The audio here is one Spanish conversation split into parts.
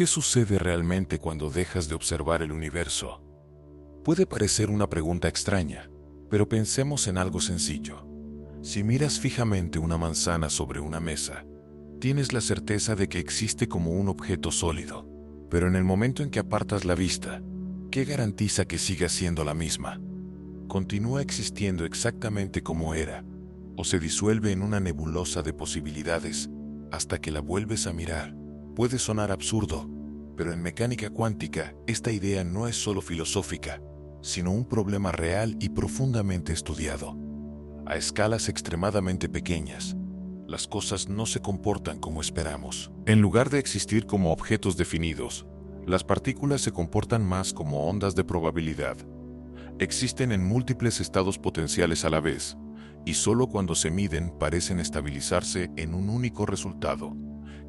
¿Qué sucede realmente cuando dejas de observar el universo? Puede parecer una pregunta extraña, pero pensemos en algo sencillo. Si miras fijamente una manzana sobre una mesa, tienes la certeza de que existe como un objeto sólido. Pero en el momento en que apartas la vista, ¿qué garantiza que siga siendo la misma? ¿Continúa existiendo exactamente como era, o se disuelve en una nebulosa de posibilidades hasta que la vuelves a mirar? Puede sonar absurdo, pero en mecánica cuántica esta idea no es solo filosófica, sino un problema real y profundamente estudiado. A escalas extremadamente pequeñas, las cosas no se comportan como esperamos. En lugar de existir como objetos definidos, las partículas se comportan más como ondas de probabilidad. Existen en múltiples estados potenciales a la vez, y solo cuando se miden parecen estabilizarse en un único resultado.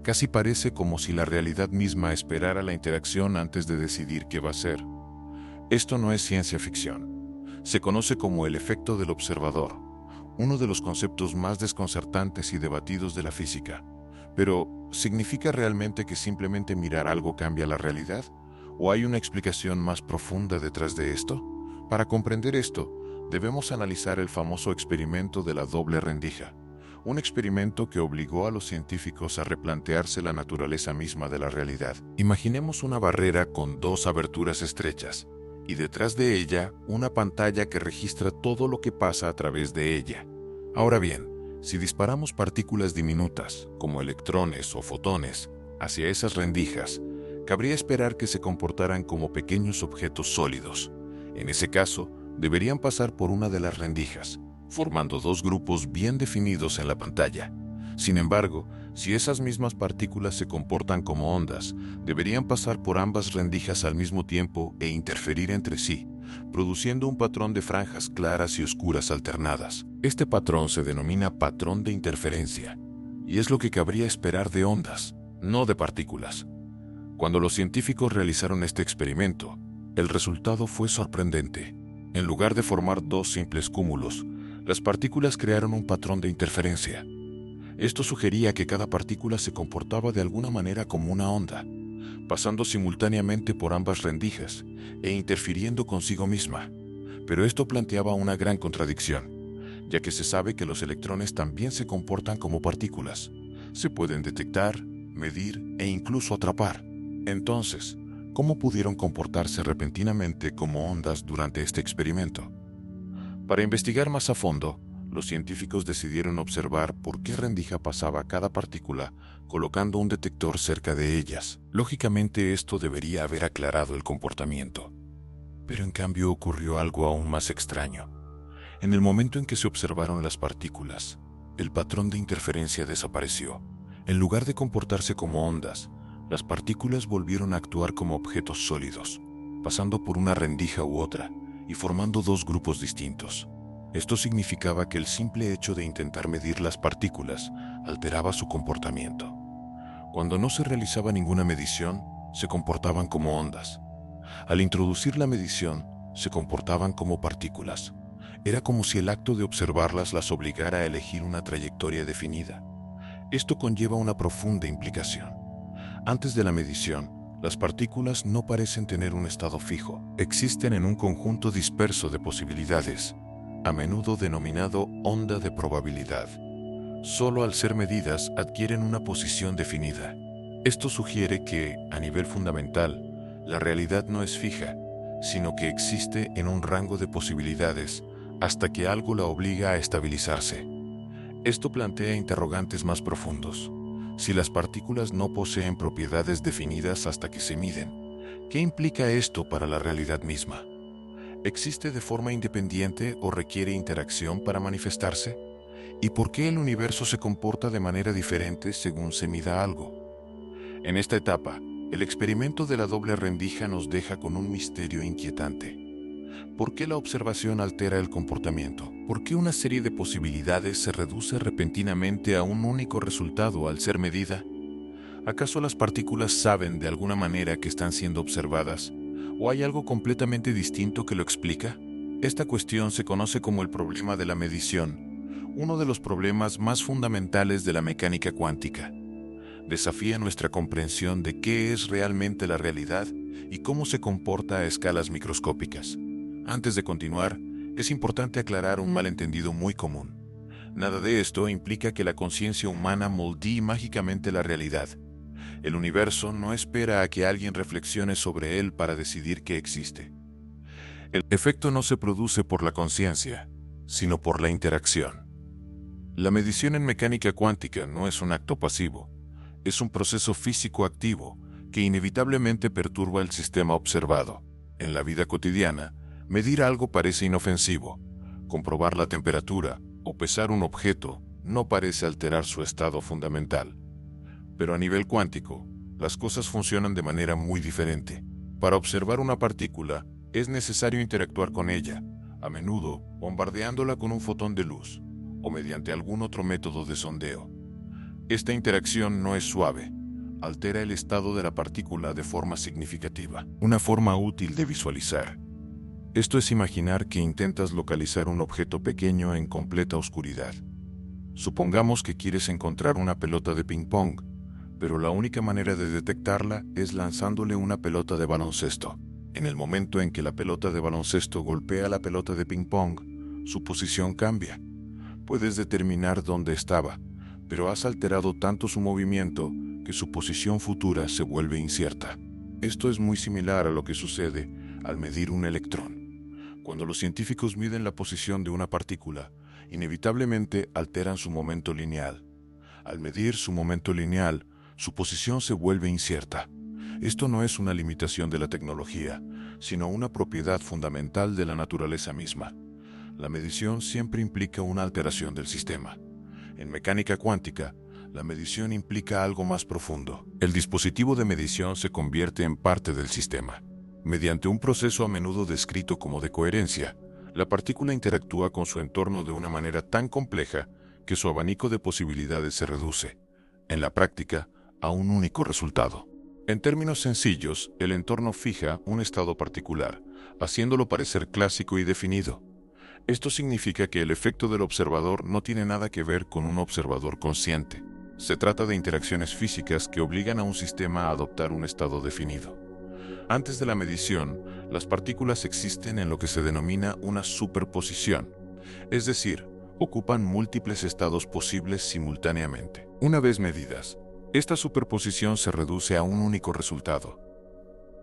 Casi parece como si la realidad misma esperara la interacción antes de decidir qué va a ser. Esto no es ciencia ficción. Se conoce como el efecto del observador, uno de los conceptos más desconcertantes y debatidos de la física. Pero, ¿significa realmente que simplemente mirar algo cambia la realidad? ¿O hay una explicación más profunda detrás de esto? Para comprender esto, debemos analizar el famoso experimento de la doble rendija, un experimento que obligó a los científicos a replantearse la naturaleza misma de la realidad. Imaginemos una barrera con dos aberturas estrechas, y detrás de ella una pantalla que registra todo lo que pasa a través de ella. Ahora bien, si disparamos partículas diminutas, como electrones o fotones, hacia esas rendijas, cabría esperar que se comportaran como pequeños objetos sólidos. En ese caso, deberían pasar por una de las rendijas, formando dos grupos bien definidos en la pantalla. Sin embargo, si esas mismas partículas se comportan como ondas, deberían pasar por ambas rendijas al mismo tiempo e interferir entre sí, produciendo un patrón de franjas claras y oscuras alternadas. Este patrón se denomina patrón de interferencia, y es lo que cabría esperar de ondas, no de partículas. Cuando los científicos realizaron este experimento, el resultado fue sorprendente. En lugar de formar dos simples cúmulos, las partículas crearon un patrón de interferencia. Esto sugería que cada partícula se comportaba de alguna manera como una onda, pasando simultáneamente por ambas rendijas e interfiriendo consigo misma. Pero esto planteaba una gran contradicción, ya que se sabe que los electrones también se comportan como partículas. Se pueden detectar, medir e incluso atrapar. Entonces, ¿cómo pudieron comportarse repentinamente como ondas durante este experimento? Para investigar más a fondo, los científicos decidieron observar por qué rendija pasaba cada partícula colocando un detector cerca de ellas. Lógicamente esto debería haber aclarado el comportamiento. Pero en cambio ocurrió algo aún más extraño. En el momento en que se observaron las partículas, el patrón de interferencia desapareció. En lugar de comportarse como ondas, las partículas volvieron a actuar como objetos sólidos, pasando por una rendija u otra y formando dos grupos distintos. Esto significaba que el simple hecho de intentar medir las partículas alteraba su comportamiento. Cuando no se realizaba ninguna medición, se comportaban como ondas. Al introducir la medición, se comportaban como partículas. Era como si el acto de observarlas las obligara a elegir una trayectoria definida. Esto conlleva una profunda implicación. Antes de la medición, las partículas no parecen tener un estado fijo. Existen en un conjunto disperso de posibilidades, a menudo denominado onda de probabilidad. Solo al ser medidas adquieren una posición definida. Esto sugiere que, a nivel fundamental, la realidad no es fija, sino que existe en un rango de posibilidades hasta que algo la obliga a estabilizarse. Esto plantea interrogantes más profundos. Si las partículas no poseen propiedades definidas hasta que se miden, ¿qué implica esto para la realidad misma? ¿Existe de forma independiente o requiere interacción para manifestarse? ¿Y por qué el universo se comporta de manera diferente según se mida algo? En esta etapa, el experimento de la doble rendija nos deja con un misterio inquietante. ¿Por qué la observación altera el comportamiento? ¿Por qué una serie de posibilidades se reduce repentinamente a un único resultado al ser medida? ¿Acaso las partículas saben de alguna manera que están siendo observadas? ¿O hay algo completamente distinto que lo explica? Esta cuestión se conoce como el problema de la medición, uno de los problemas más fundamentales de la mecánica cuántica. desafía nuestra comprensión de qué es realmente la realidad y cómo se comporta a escalas microscópicas. Antes de continuar, es importante aclarar un malentendido muy común. Nada de esto implica que la conciencia humana moldee mágicamente la realidad. El universo no espera a que alguien reflexione sobre él para decidir que existe. El efecto no se produce por la conciencia, sino por la interacción. La medición en mecánica cuántica no es un acto pasivo, es un proceso físico activo que inevitablemente perturba el sistema observado. En la vida cotidiana, medir algo parece inofensivo. Comprobar la temperatura o pesar un objeto no parece alterar su estado fundamental. Pero a nivel cuántico, las cosas funcionan de manera muy diferente. Para observar una partícula, es necesario interactuar con ella, a menudo bombardeándola con un fotón de luz, o mediante algún otro método de sondeo. Esta interacción no es suave, altera el estado de la partícula de forma significativa. Una forma útil de visualizar. Esto es imaginar que intentas localizar un objeto pequeño en completa oscuridad. Supongamos que quieres encontrar una pelota de ping-pong, pero la única manera de detectarla es lanzándole una pelota de baloncesto. En el momento en que la pelota de baloncesto golpea la pelota de ping-pong, su posición cambia. Puedes determinar dónde estaba, pero has alterado tanto su movimiento que su posición futura se vuelve incierta. Esto es muy similar a lo que sucede al medir un electrón. Cuando los científicos miden la posición de una partícula, inevitablemente alteran su momento lineal. Al medir su momento lineal, su posición se vuelve incierta. Esto no es una limitación de la tecnología, sino una propiedad fundamental de la naturaleza misma. La medición siempre implica una alteración del sistema. En mecánica cuántica, la medición implica algo más profundo. El dispositivo de medición se convierte en parte del sistema. Mediante un proceso a menudo descrito como de coherencia, la partícula interactúa con su entorno de una manera tan compleja que su abanico de posibilidades se reduce, en la práctica, a un único resultado. En términos sencillos, el entorno fija un estado particular, haciéndolo parecer clásico y definido. Esto significa que el efecto del observador no tiene nada que ver con un observador consciente. Se trata de interacciones físicas que obligan a un sistema a adoptar un estado definido. Antes de la medición, las partículas existen en lo que se denomina una superposición, es decir, ocupan múltiples estados posibles simultáneamente. Una vez medidas, esta superposición se reduce a un único resultado.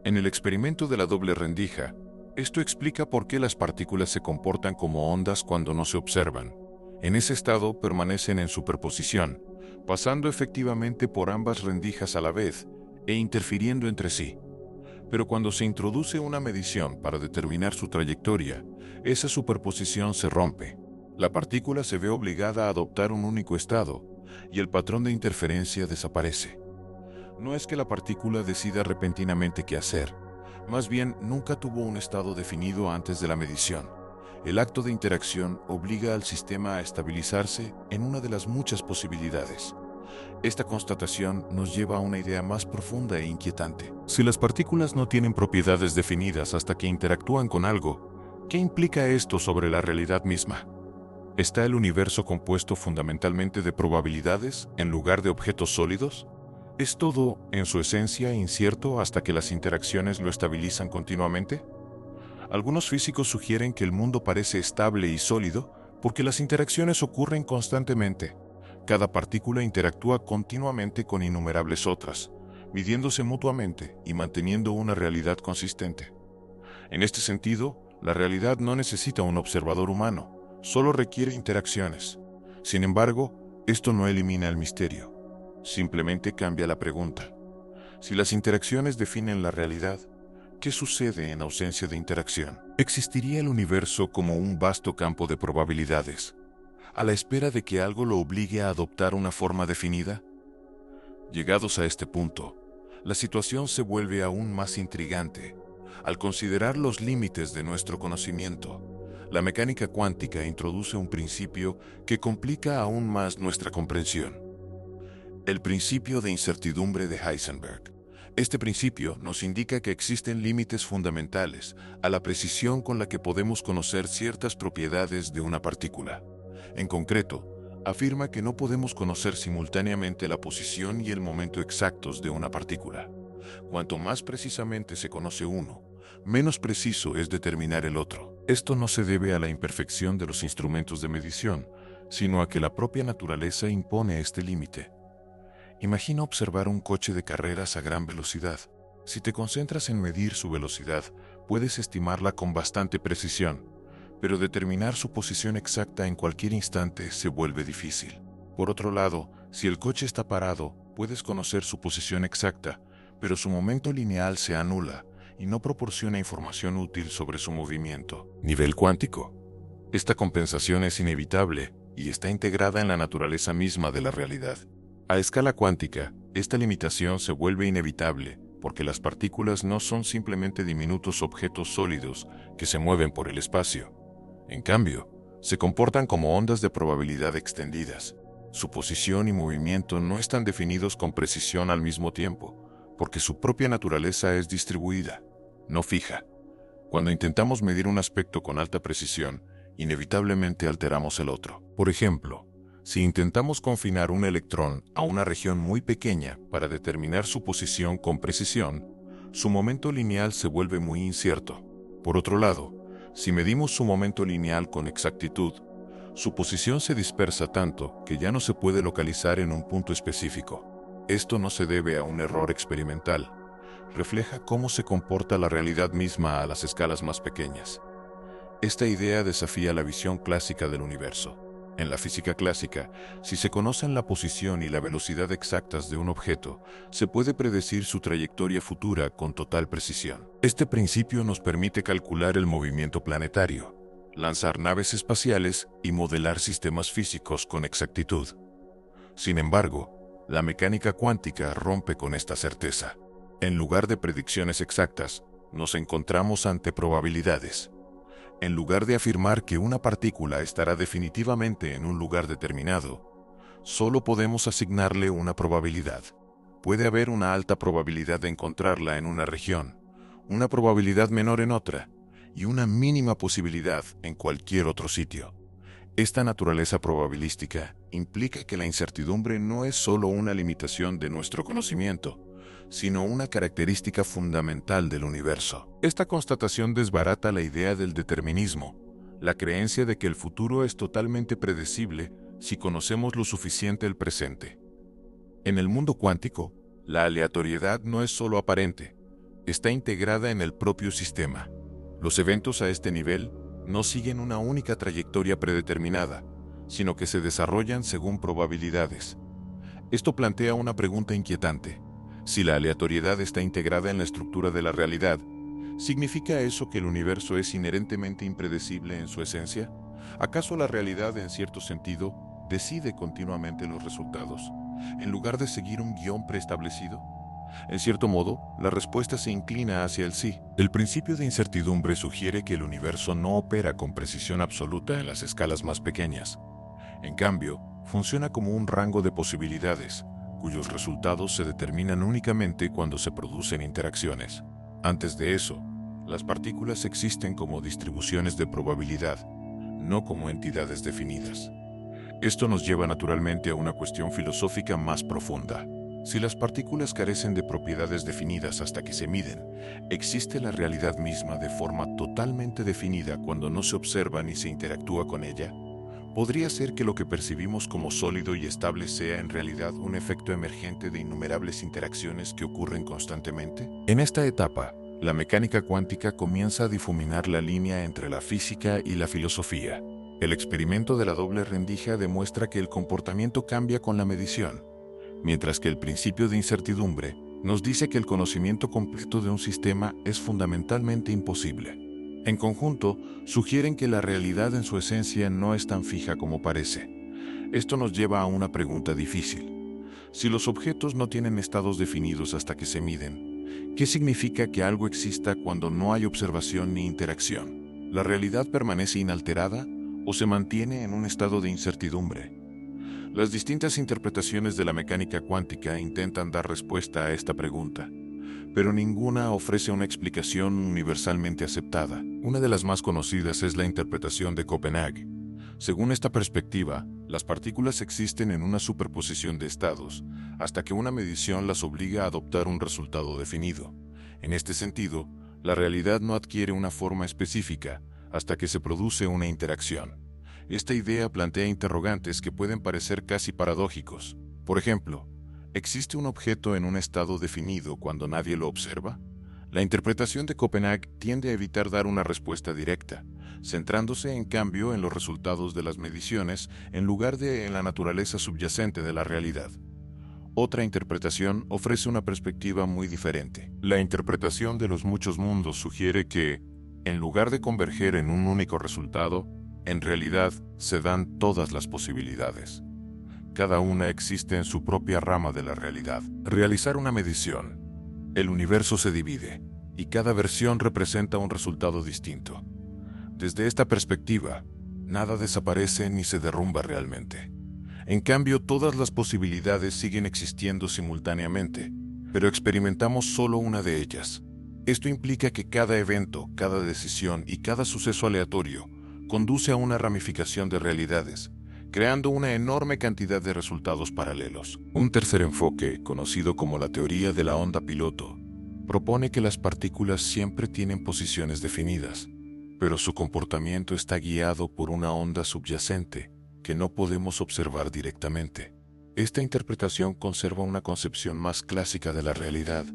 En el experimento de la doble rendija, esto explica por qué las partículas se comportan como ondas cuando no se observan. En ese estado permanecen en superposición, pasando efectivamente por ambas rendijas a la vez e interfiriendo entre sí. Pero cuando se introduce una medición para determinar su trayectoria, esa superposición se rompe. La partícula se ve obligada a adoptar un único estado, y el patrón de interferencia desaparece. No es que la partícula decida repentinamente qué hacer, más bien nunca tuvo un estado definido antes de la medición. El acto de interacción obliga al sistema a estabilizarse en una de las muchas posibilidades. Esta constatación nos lleva a una idea más profunda e inquietante. Si las partículas no tienen propiedades definidas hasta que interactúan con algo, ¿qué implica esto sobre la realidad misma? ¿Está el universo compuesto fundamentalmente de probabilidades en lugar de objetos sólidos? ¿Es todo, en su esencia, incierto hasta que las interacciones lo estabilizan continuamente? Algunos físicos sugieren que el mundo parece estable y sólido porque las interacciones ocurren constantemente. Cada partícula interactúa continuamente con innumerables otras, midiéndose mutuamente y manteniendo una realidad consistente. En este sentido, la realidad no necesita un observador humano, solo requiere interacciones. Sin embargo, esto no elimina el misterio, simplemente cambia la pregunta. Si las interacciones definen la realidad, ¿qué sucede en ausencia de interacción? ¿Existiría el universo como un vasto campo de probabilidades, a la espera de que algo lo obligue a adoptar una forma definida? Llegados a este punto, la situación se vuelve aún más intrigante. Al considerar los límites de nuestro conocimiento, la mecánica cuántica introduce un principio que complica aún más nuestra comprensión. El principio de incertidumbre de Heisenberg. Este principio nos indica que existen límites fundamentales a la precisión con la que podemos conocer ciertas propiedades de una partícula. En concreto, afirma que no podemos conocer simultáneamente la posición y el momento exactos de una partícula. Cuanto más precisamente se conoce uno, menos preciso es determinar el otro. Esto no se debe a la imperfección de los instrumentos de medición, sino a que la propia naturaleza impone este límite. Imagina observar un coche de carreras a gran velocidad. Si te concentras en medir su velocidad, puedes estimarla con bastante precisión, pero determinar su posición exacta en cualquier instante se vuelve difícil. Por otro lado, si el coche está parado, puedes conocer su posición exacta, pero su momento lineal se anula y no proporciona información útil sobre su movimiento. Nivel cuántico. Esta compensación es inevitable y está integrada en la naturaleza misma de la realidad. A escala cuántica, esta limitación se vuelve inevitable porque las partículas no son simplemente diminutos objetos sólidos que se mueven por el espacio. En cambio, se comportan como ondas de probabilidad extendidas. Su posición y movimiento no están definidos con precisión al mismo tiempo, porque su propia naturaleza es distribuida, no fija. Cuando intentamos medir un aspecto con alta precisión, inevitablemente alteramos el otro. Por ejemplo, si intentamos confinar un electrón a una región muy pequeña para determinar su posición con precisión, su momento lineal se vuelve muy incierto. Por otro lado, si medimos su momento lineal con exactitud, su posición se dispersa tanto que ya no se puede localizar en un punto específico. Esto no se debe a un error experimental. Refleja cómo se comporta la realidad misma a las escalas más pequeñas. Esta idea desafía la visión clásica del universo. En la física clásica, si se conocen la posición y la velocidad exactas de un objeto, se puede predecir su trayectoria futura con total precisión. Este principio nos permite calcular el movimiento planetario, lanzar naves espaciales y modelar sistemas físicos con exactitud. Sin embargo, la mecánica cuántica rompe con esta certeza. En lugar de predicciones exactas, nos encontramos ante probabilidades. En lugar de afirmar que una partícula estará definitivamente en un lugar determinado, solo podemos asignarle una probabilidad. Puede haber una alta probabilidad de encontrarla en una región, una probabilidad menor en otra, y una mínima posibilidad en cualquier otro sitio. Esta naturaleza probabilística implica que la incertidumbre no es solo una limitación de nuestro conocimiento, sino una característica fundamental del universo. Esta constatación desbarata la idea del determinismo, la creencia de que el futuro es totalmente predecible si conocemos lo suficiente el presente. En el mundo cuántico, la aleatoriedad no es solo aparente, está integrada en el propio sistema. Los eventos a este nivel no siguen una única trayectoria predeterminada, sino que se desarrollan según probabilidades. Esto plantea una pregunta inquietante. Si la aleatoriedad está integrada en la estructura de la realidad, ¿significa eso que el universo es inherentemente impredecible en su esencia? ¿Acaso la realidad, en cierto sentido, decide continuamente los resultados, en lugar de seguir un guión preestablecido? En cierto modo, la respuesta se inclina hacia el sí. El principio de incertidumbre sugiere que el universo no opera con precisión absoluta en las escalas más pequeñas. En cambio, funciona como un rango de posibilidades, cuyos resultados se determinan únicamente cuando se producen interacciones. Antes de eso, las partículas existen como distribuciones de probabilidad, no como entidades definidas. Esto nos lleva naturalmente a una cuestión filosófica más profunda. Si las partículas carecen de propiedades definidas hasta que se miden, ¿existe la realidad misma de forma totalmente definida cuando no se observa ni se interactúa con ella? ¿Podría ser que lo que percibimos como sólido y estable sea en realidad un efecto emergente de innumerables interacciones que ocurren constantemente? En esta etapa, la mecánica cuántica comienza a difuminar la línea entre la física y la filosofía. El experimento de la doble rendija demuestra que el comportamiento cambia con la medición, mientras que el principio de incertidumbre nos dice que el conocimiento completo de un sistema es fundamentalmente imposible. En conjunto, sugieren que la realidad en su esencia no es tan fija como parece. Esto nos lleva a una pregunta difícil. Si los objetos no tienen estados definidos hasta que se miden, ¿qué significa que algo exista cuando no hay observación ni interacción? ¿La realidad permanece inalterada o se mantiene en un estado de incertidumbre? Las distintas interpretaciones de la mecánica cuántica intentan dar respuesta a esta pregunta, pero ninguna ofrece una explicación universalmente aceptada. Una de las más conocidas es la interpretación de Copenhague. Según esta perspectiva, las partículas existen en una superposición de estados, hasta que una medición las obliga a adoptar un resultado definido. En este sentido, la realidad no adquiere una forma específica hasta que se produce una interacción. Esta idea plantea interrogantes que pueden parecer casi paradójicos. Por ejemplo, ¿existe un objeto en un estado definido cuando nadie lo observa? La interpretación de Copenhague tiende a evitar dar una respuesta directa, centrándose en cambio en los resultados de las mediciones en lugar de en la naturaleza subyacente de la realidad. Otra interpretación ofrece una perspectiva muy diferente. La interpretación de los muchos mundos sugiere que, en lugar de converger en un único resultado, en realidad se dan todas las posibilidades. Cada una existe en su propia rama de la realidad. Realizar una medición. El universo se divide, y cada versión representa un resultado distinto. Desde esta perspectiva, nada desaparece ni se derrumba realmente. En cambio, todas las posibilidades siguen existiendo simultáneamente, pero experimentamos solo una de ellas. Esto implica que cada evento, cada decisión y cada suceso aleatorio conduce a una ramificación de realidades, creando una enorme cantidad de resultados paralelos. Un tercer enfoque, conocido como la teoría de la onda piloto, propone que las partículas siempre tienen posiciones definidas, pero su comportamiento está guiado por una onda subyacente que no podemos observar directamente. Esta interpretación conserva una concepción más clásica de la realidad,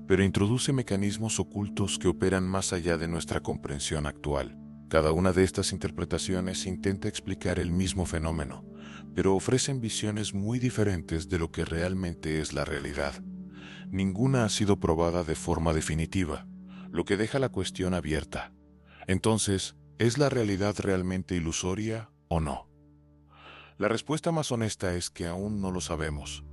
pero introduce mecanismos ocultos que operan más allá de nuestra comprensión actual. Cada una de estas interpretaciones intenta explicar el mismo fenómeno, pero ofrecen visiones muy diferentes de lo que realmente es la realidad. Ninguna ha sido probada de forma definitiva, lo que deja la cuestión abierta. Entonces, ¿es la realidad realmente ilusoria o no? La respuesta más honesta es que aún no lo sabemos.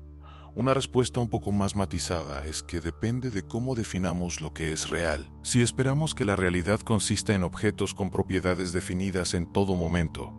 Una respuesta un poco más matizada es que depende de cómo definamos lo que es real. Si esperamos que la realidad consista en objetos con propiedades definidas en todo momento,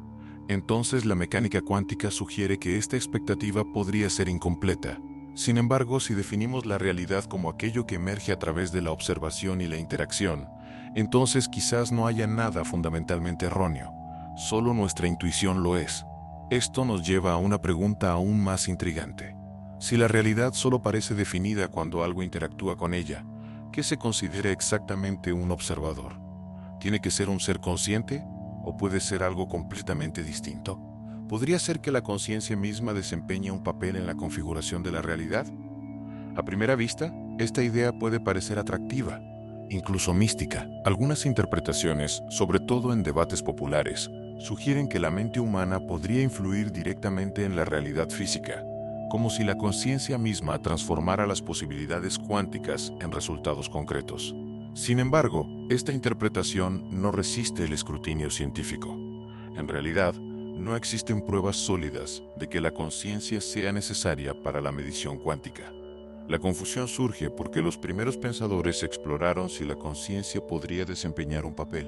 entonces la mecánica cuántica sugiere que esta expectativa podría ser incompleta. Sin embargo, si definimos la realidad como aquello que emerge a través de la observación y la interacción, entonces quizás no haya nada fundamentalmente erróneo, solo nuestra intuición lo es. Esto nos lleva a una pregunta aún más intrigante. Si la realidad solo parece definida cuando algo interactúa con ella, ¿qué se considera exactamente un observador? ¿Tiene que ser un ser consciente o puede ser algo completamente distinto? ¿Podría ser que la conciencia misma desempeñe un papel en la configuración de la realidad? A primera vista, esta idea puede parecer atractiva, incluso mística. Algunas interpretaciones, sobre todo en debates populares, sugieren que la mente humana podría influir directamente en la realidad física, como si la conciencia misma transformara las posibilidades cuánticas en resultados concretos. Sin embargo, esta interpretación no resiste el escrutinio científico. En realidad, no existen pruebas sólidas de que la conciencia sea necesaria para la medición cuántica. La confusión surge porque los primeros pensadores exploraron si la conciencia podría desempeñar un papel,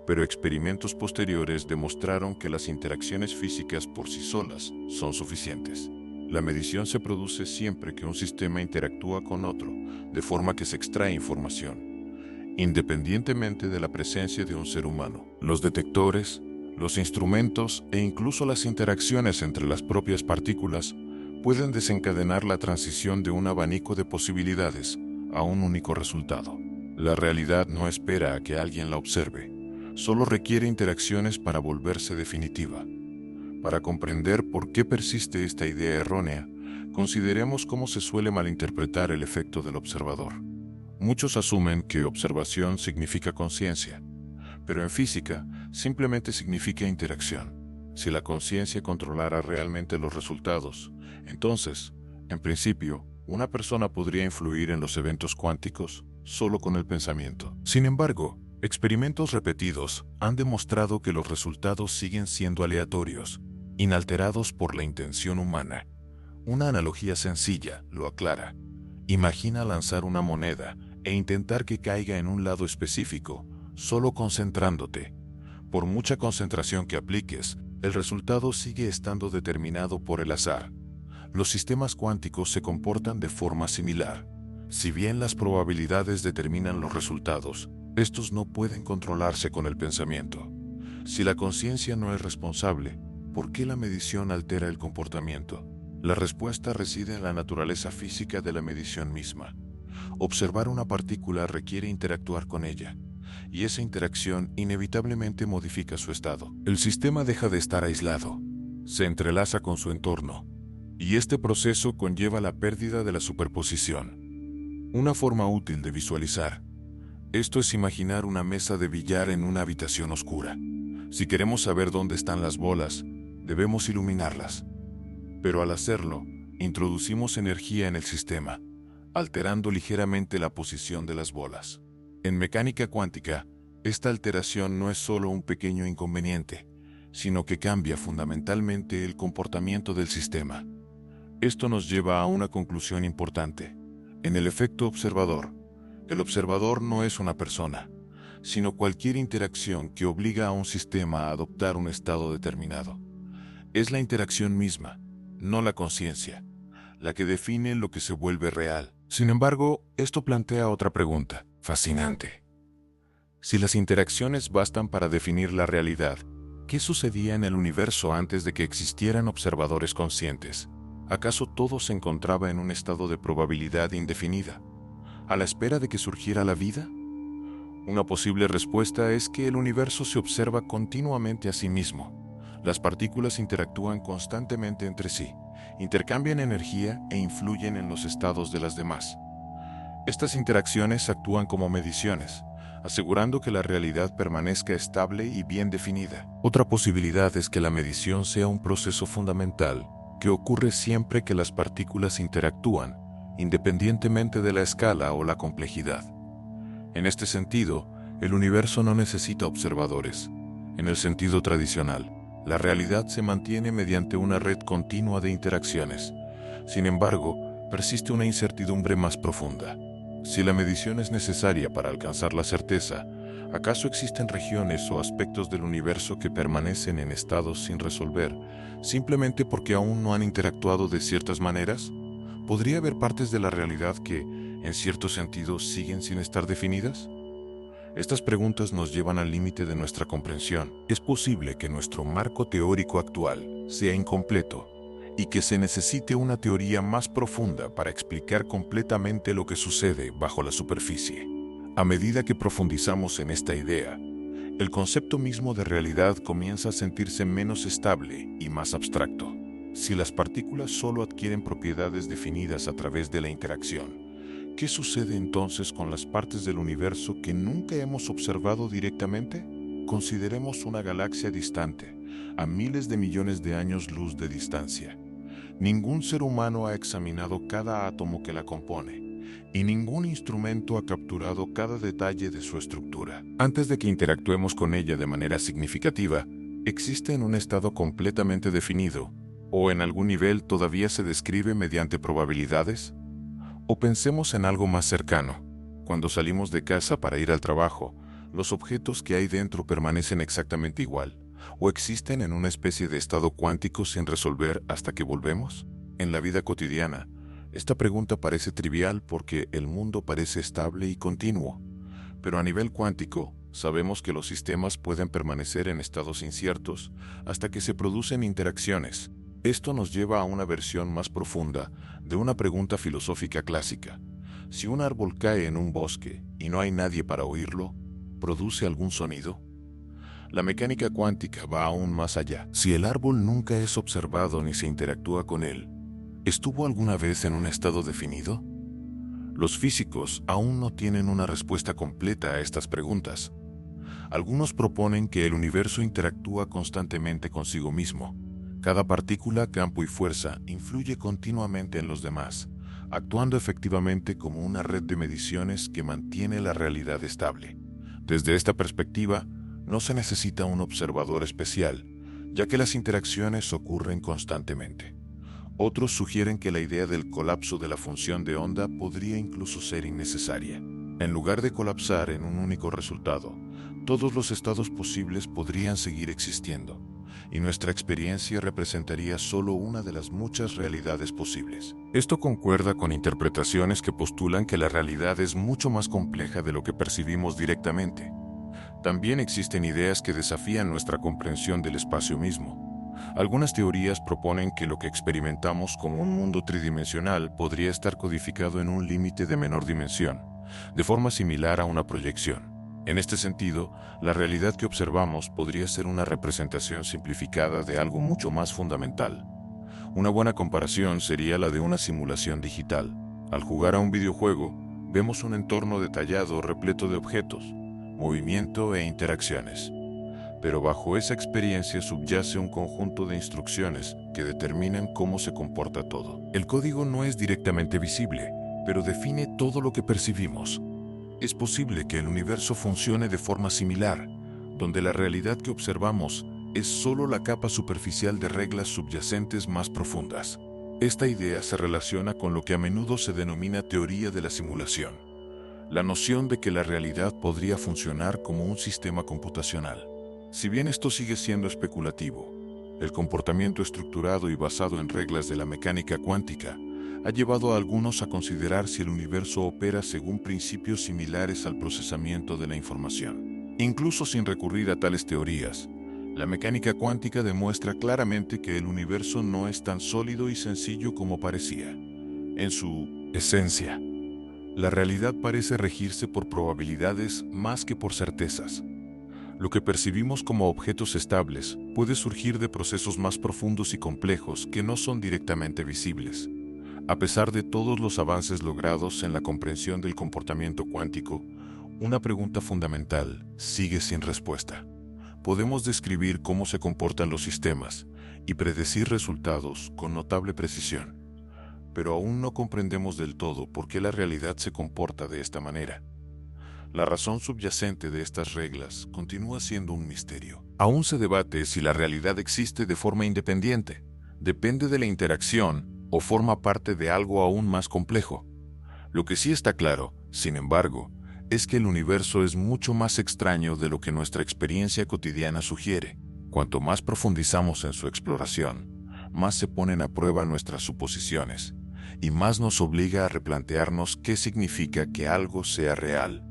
pero experimentos posteriores demostraron que las interacciones físicas por sí solas son suficientes. La medición se produce siempre que un sistema interactúa con otro, de forma que se extrae información, independientemente de la presencia de un ser humano. Los detectores, los instrumentos e incluso las interacciones entre las propias partículas pueden desencadenar la transición de un abanico de posibilidades a un único resultado. La realidad no espera a que alguien la observe, solo requiere interacciones para volverse definitiva. Para comprender por qué persiste esta idea errónea, consideremos cómo se suele malinterpretar el efecto del observador. Muchos asumen que observación significa conciencia, pero en física simplemente significa interacción. Si la conciencia controlara realmente los resultados, entonces, en principio, una persona podría influir en los eventos cuánticos solo con el pensamiento. Sin embargo, experimentos repetidos han demostrado que los resultados siguen siendo aleatorios, inalterados por la intención humana. Una analogía sencilla lo aclara. Imagina lanzar una moneda e intentar que caiga en un lado específico, solo concentrándote. Por mucha concentración que apliques, el resultado sigue estando determinado por el azar. Los sistemas cuánticos se comportan de forma similar. Si bien las probabilidades determinan los resultados, estos no pueden controlarse con el pensamiento. Si la conciencia no es responsable, ¿por qué la medición altera el comportamiento? La respuesta reside en la naturaleza física de la medición misma. Observar una partícula requiere interactuar con ella, y esa interacción inevitablemente modifica su estado. El sistema deja de estar aislado, se entrelaza con su entorno, y este proceso conlleva la pérdida de la superposición. Una forma útil de visualizar esto es imaginar una mesa de billar en una habitación oscura. Si queremos saber dónde están las bolas, debemos iluminarlas. Pero al hacerlo, introducimos energía en el sistema, alterando ligeramente la posición de las bolas. En mecánica cuántica, esta alteración no es solo un pequeño inconveniente, sino que cambia fundamentalmente el comportamiento del sistema. Esto nos lleva a una conclusión importante. En el efecto observador, el observador no es una persona, sino cualquier interacción que obliga a un sistema a adoptar un estado determinado. Es la interacción misma, no la conciencia, la que define lo que se vuelve real. Sin embargo, esto plantea otra pregunta, fascinante. Si las interacciones bastan para definir la realidad, ¿qué sucedía en el universo antes de que existieran observadores conscientes? ¿Acaso todo se encontraba en un estado de probabilidad indefinida, a la espera de que surgiera la vida? Una posible respuesta es que el universo se observa continuamente a sí mismo. Las partículas interactúan constantemente entre sí, intercambian energía e influyen en los estados de las demás. Estas interacciones actúan como mediciones, asegurando que la realidad permanezca estable y bien definida. Otra posibilidad es que la medición sea un proceso fundamental que ocurre siempre que las partículas interactúan, independientemente de la escala o la complejidad. En este sentido, el universo no necesita observadores. En el sentido tradicional, la realidad se mantiene mediante una red continua de interacciones. Sin embargo, persiste una incertidumbre más profunda. Si la medición es necesaria para alcanzar la certeza, ¿acaso existen regiones o aspectos del universo que permanecen en estados sin resolver, simplemente porque aún no han interactuado de ciertas maneras? ¿Podría haber partes de la realidad que, en cierto sentido, siguen sin estar definidas? Estas preguntas nos llevan al límite de nuestra comprensión. Es posible que nuestro marco teórico actual sea incompleto y que se necesite una teoría más profunda para explicar completamente lo que sucede bajo la superficie. A medida que profundizamos en esta idea, el concepto mismo de realidad comienza a sentirse menos estable y más abstracto. Si las partículas solo adquieren propiedades definidas a través de la interacción, ¿qué sucede entonces con las partes del universo que nunca hemos observado directamente? Consideremos una galaxia distante, a miles de millones de años luz de distancia. Ningún ser humano ha examinado cada átomo que la compone, y ningún instrumento ha capturado cada detalle de su estructura. Antes de que interactuemos con ella de manera significativa, existe en un estado completamente definido, ¿o en algún nivel todavía se describe mediante probabilidades? O pensemos en algo más cercano. Cuando salimos de casa para ir al trabajo, ¿los objetos que hay dentro permanecen exactamente igual? ¿O existen en una especie de estado cuántico sin resolver hasta que volvemos? En la vida cotidiana, esta pregunta parece trivial porque el mundo parece estable y continuo. Pero a nivel cuántico, sabemos que los sistemas pueden permanecer en estados inciertos hasta que se producen interacciones. Esto nos lleva a una versión más profunda de una pregunta filosófica clásica. Si un árbol cae en un bosque y no hay nadie para oírlo, ¿produce algún sonido? La mecánica cuántica va aún más allá. Si el árbol nunca es observado ni se interactúa con él, ¿estuvo alguna vez en un estado definido? Los físicos aún no tienen una respuesta completa a estas preguntas. Algunos proponen que el universo interactúa constantemente consigo mismo. Cada partícula, campo y fuerza influye continuamente en los demás, actuando efectivamente como una red de mediciones que mantiene la realidad estable. Desde esta perspectiva, no se necesita un observador especial, ya que las interacciones ocurren constantemente. Otros sugieren que la idea del colapso de la función de onda podría incluso ser innecesaria. En lugar de colapsar en un único resultado, todos los estados posibles podrían seguir existiendo, y nuestra experiencia representaría solo una de las muchas realidades posibles. Esto concuerda con interpretaciones que postulan que la realidad es mucho más compleja de lo que percibimos directamente. También existen ideas que desafían nuestra comprensión del espacio mismo. Algunas teorías proponen que lo que experimentamos como un mundo tridimensional podría estar codificado en un límite de menor dimensión, de forma similar a una proyección. En este sentido, la realidad que observamos podría ser una representación simplificada de algo mucho más fundamental. Una buena comparación sería la de una simulación digital. Al jugar a un videojuego, vemos un entorno detallado repleto de objetos, movimiento e interacciones. Pero bajo esa experiencia subyace un conjunto de instrucciones que determinan cómo se comporta todo. El código no es directamente visible, pero define todo lo que percibimos. Es posible que el universo funcione de forma similar, donde la realidad que observamos es solo la capa superficial de reglas subyacentes más profundas. Esta idea se relaciona con lo que a menudo se denomina teoría de la simulación, la noción de que la realidad podría funcionar como un sistema computacional. Si bien esto sigue siendo especulativo, el comportamiento estructurado y basado en reglas de la mecánica cuántica ha llevado a algunos a considerar si el universo opera según principios similares al procesamiento de la información. Incluso sin recurrir a tales teorías, la mecánica cuántica demuestra claramente que el universo no es tan sólido y sencillo como parecía. En su esencia, la realidad parece regirse por probabilidades más que por certezas. Lo que percibimos como objetos estables puede surgir de procesos más profundos y complejos que no son directamente visibles. A pesar de todos los avances logrados en la comprensión del comportamiento cuántico, una pregunta fundamental sigue sin respuesta. Podemos describir cómo se comportan los sistemas y predecir resultados con notable precisión, pero aún no comprendemos del todo por qué la realidad se comporta de esta manera. La razón subyacente de estas reglas continúa siendo un misterio. Aún se debate si la realidad existe de forma independiente, depende de la interacción o forma parte de algo aún más complejo. Lo que sí está claro, sin embargo, es que el universo es mucho más extraño de lo que nuestra experiencia cotidiana sugiere. Cuanto más profundizamos en su exploración, más se ponen a prueba nuestras suposiciones y más nos obliga a replantearnos qué significa que algo sea real.